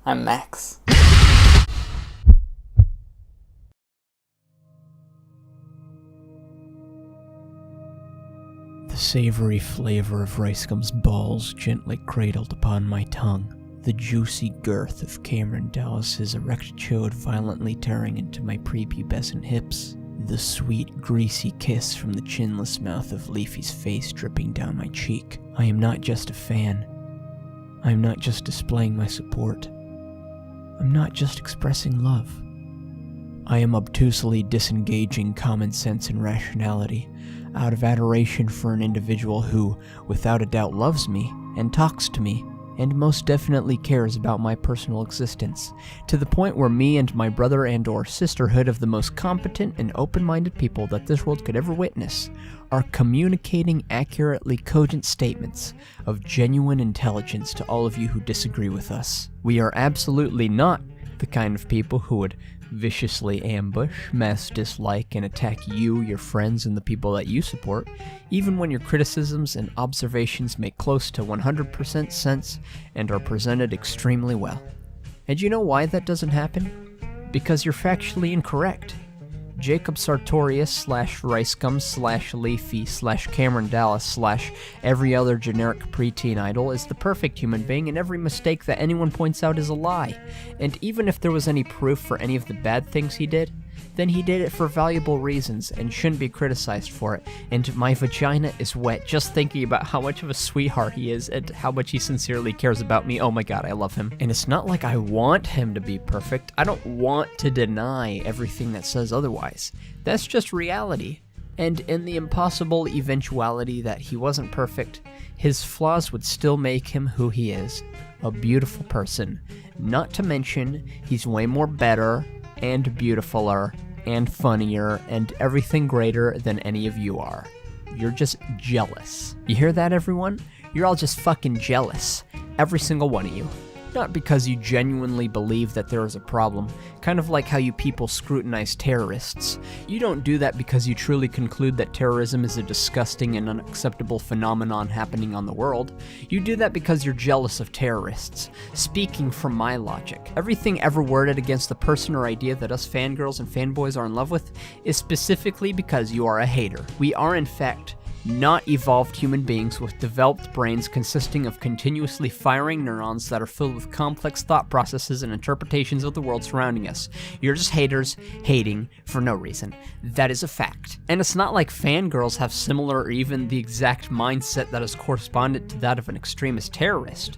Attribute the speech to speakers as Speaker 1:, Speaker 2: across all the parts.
Speaker 1: I'm Max.
Speaker 2: The savory flavor of Ricegum's balls gently cradled upon my tongue. The juicy girth of Cameron Dallas's erect chode violently tearing into my prepubescent hips. The sweet, greasy kiss from the chinless mouth of Leafy's face dripping down my cheek. I am not just a fan. I am not just displaying my support. I'm not just expressing love. I am obtusely disengaging common sense and rationality out of adoration for an individual who, without a doubt, loves me and talks to me and most definitely cares about my personal existence, to the point where me and my brother and or sisterhood of the most competent and open-minded people that this world could ever witness are communicating accurately cogent statements of genuine intelligence to all of you who disagree with us. We are absolutely not the kind of people who would viciously ambush, mass dislike, and attack you, your friends, and the people that you support, even when your criticisms and observations make close to 100% sense and are presented extremely well. And you know why that doesn't happen? Because you're factually incorrect. Jacob Sartorius / Ricegum / Leafy / Cameron Dallas / every other generic preteen idol is the perfect human being, and every mistake that anyone points out is a lie. And even if there was any proof for any of the bad things he did, then he did it for valuable reasons and shouldn't be criticized for it. And my vagina is wet just thinking about how much of a sweetheart he is and how much he sincerely cares about me. Oh my god, I love him. And it's not like I want him to be perfect. I don't want to deny everything that says otherwise. That's just reality. And in the impossible eventuality that he wasn't perfect, his flaws would still make him who he is. A beautiful person. Not to mention, he's way more better and beautifuler and funnier and everything greater than any of you are. You're just jealous. You hear that, everyone? You're all just fucking jealous. Every single one of you. Not because you genuinely believe that there is a problem, kind of like how you people scrutinize terrorists. You don't do that because you truly conclude that terrorism is a disgusting and unacceptable phenomenon happening on the world. You do that because you're jealous of terrorists. Speaking from my logic, everything ever worded against the person or idea that us fangirls and fanboys are in love with is specifically because you are a hater. We are, in fact, not evolved human beings with developed brains consisting of continuously firing neurons that are filled with complex thought processes and interpretations of the world surrounding us. You're just haters hating for no reason. That is a fact. And it's not like fangirls have similar or even the exact mindset that is correspondent to that of an extremist terrorist.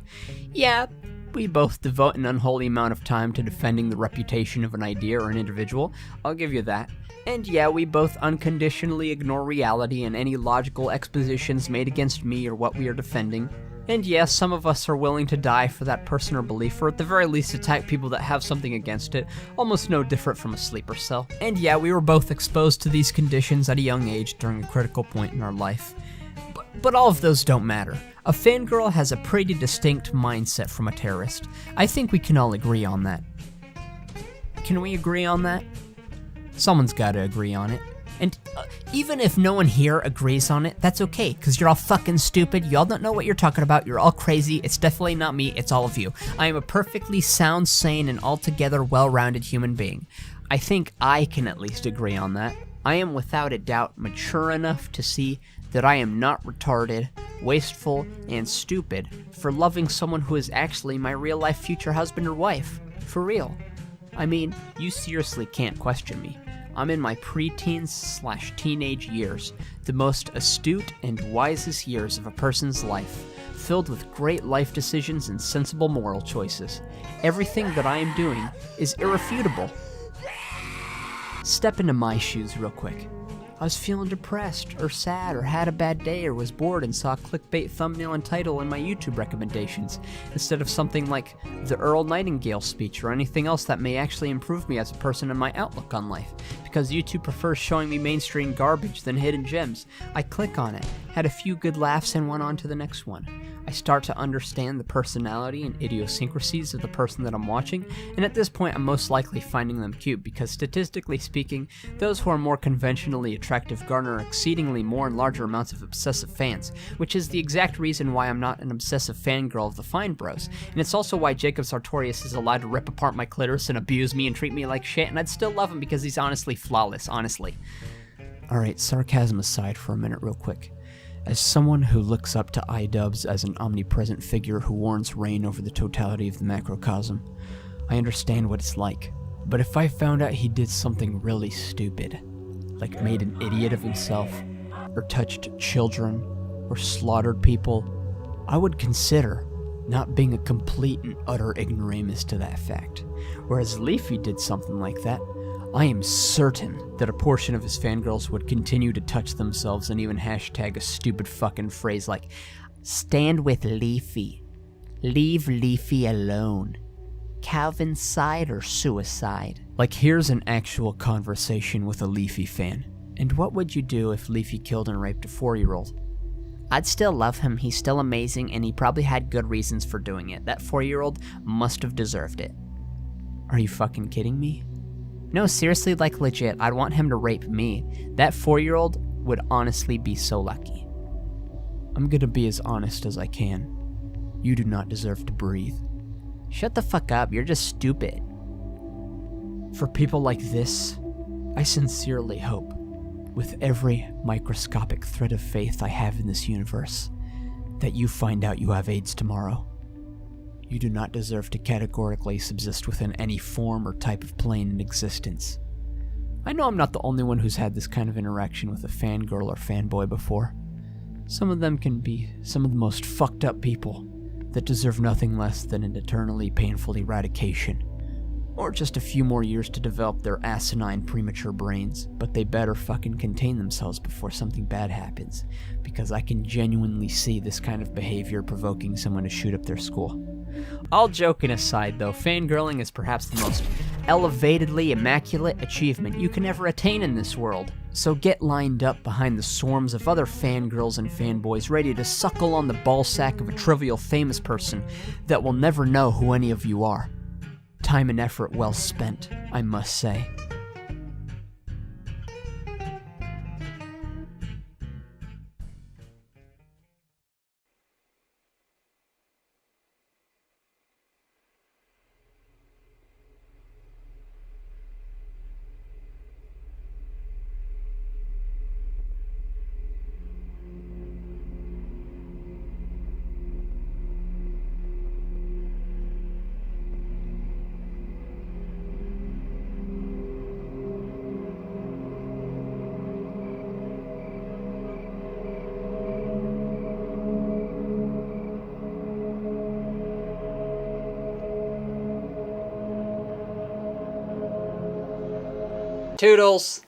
Speaker 2: Yeah, we both devote an unholy amount of time to defending the reputation of an idea or an individual. I'll give you that. And yeah, we both unconditionally ignore reality and any logical expositions made against me or what we are defending. And yes, some of us are willing to die for that person or belief, or at the very least attack people that have something against it, almost no different from a sleeper cell. And yeah, we were both exposed to these conditions at a young age during a critical point in our life. But all of those don't matter. A fangirl has a pretty distinct mindset from a terrorist. I think we can all agree on that. Can we agree on that? Someone's gotta agree on it. And even if no one here agrees on it, that's okay, because you're all fucking stupid, you all don't know what you're talking about, you're all crazy, it's definitely not me, it's all of you. I am a perfectly sound, sane, and altogether well-rounded human being. I think I can at least agree on that. I am without a doubt mature enough to see that I am not retarded, wasteful, and stupid for loving someone who is actually my real-life future husband or wife. For real. I mean, you seriously can't question me. I'm in my preteens / teenage years, the most astute and wisest years of a person's life, filled with great life decisions and sensible moral choices. Everything that I am doing is irrefutable. Step into my shoes real quick. I was feeling depressed, or sad, or had a bad day, or was bored and saw a clickbait thumbnail and title in my YouTube recommendations, instead of something like the Earl Nightingale speech or anything else that may actually improve me as a person and my outlook on life. Because YouTube prefers showing me mainstream garbage than hidden gems. I click on it, had a few good laughs, and went on to the next one. I I start to understand the personality and idiosyncrasies of the person that I'm watching, and at this point I'm most likely finding them cute because statistically speaking, those who are more conventionally attractive garner exceedingly more and larger amounts of obsessive fans, which is the exact reason why I'm not an obsessive fangirl of the Fine Bros, and it's also why Jacob Sartorius is allowed to rip apart my clitoris and abuse me and treat me like shit, and I'd still love him because he's honestly flawless, honestly. Alright, sarcasm aside for a minute real quick. As someone who looks up to iDubbbz as an omnipresent figure who warrants reign over the totality of the macrocosm, I understand what it's like. But if I found out he did something really stupid, like made an idiot of himself, or touched children, or slaughtered people, I would consider not being a complete and utter ignoramus to that fact. Whereas Leafy did something like that, I am certain that a portion of his fangirls would continue to touch themselves and even hashtag a stupid fucking phrase like, "Stand with Leafy. Leave Leafy alone. Calvin side or suicide?" Like, here's an actual conversation with a Leafy fan. "And what would you do if Leafy killed and raped a 4-year-old? I'd still love him, he's still amazing, and he probably had good reasons for doing it. That 4-year-old must have deserved it." Are you fucking kidding me? No, seriously, like legit, I'd want him to rape me. That 4-year-old would honestly be so lucky. I'm gonna be as honest as I can. You do not deserve to breathe. Shut the fuck up, you're just stupid. For people like this, I sincerely hope, with every microscopic thread of faith I have in this universe, that you find out you have AIDS tomorrow. You do not deserve to categorically subsist within any form or type of plane in existence. I know I'm not the only one who's had this kind of interaction with a fangirl or fanboy before. Some of them can be some of the most fucked up people that deserve nothing less than an eternally painful eradication, or just a few more years to develop their asinine premature brains, but they better fucking contain themselves before something bad happens, because I can genuinely see this kind of behavior provoking someone to shoot up their school. All joking aside though, fangirling is perhaps the most elevatedly immaculate achievement you can ever attain in this world. So get lined up behind the swarms of other fangirls and fanboys ready to suckle on the ballsack of a trivial famous person that will never know who any of you are. Time and effort well spent, I must say. Toodles!